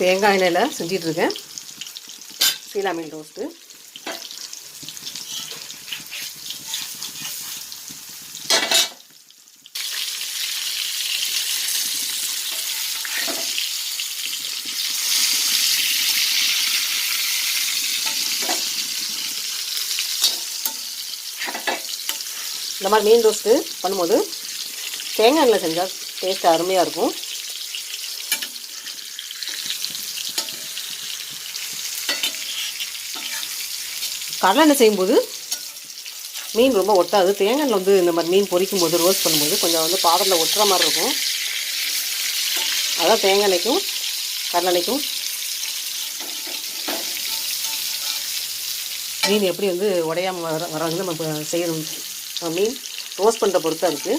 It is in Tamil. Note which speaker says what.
Speaker 1: தேங்காய் எண்ணெயில் செஞ்சிட்ருக்கேன் சீலா மீன் ரோஸ்ட்டு. இந்த மாதிரி மீன் ரோஸ்ட்டு பண்ணும்போது தேங்காய் எண்ணெயில் செஞ்சால் டேஸ்ட் அருமையாக இருக்கும். கடலை எண்ணெய் செய்யும்போது மீன் ரொம்ப ஒட்டாது. தேங்காய் எண்ணெய் வந்து இந்த மாதிரி மீன் பொரிக்கும் போது ரோஸ்ட் பண்ணும்போது கொஞ்சம் வந்து பாத்திரத்தில் ஒட்டுற மாதிரி இருக்கும். அதான் தேங்காய் எண்ணெய்க்கும் கடலை எண்ணெய்க்கும் மீன் எப்படி வந்து உடையாமல் வர வந்து நம்ம செய்யணும். மீன் ரோஸ்ட் பண்ணுற பொறுத்தாக இருக்குது.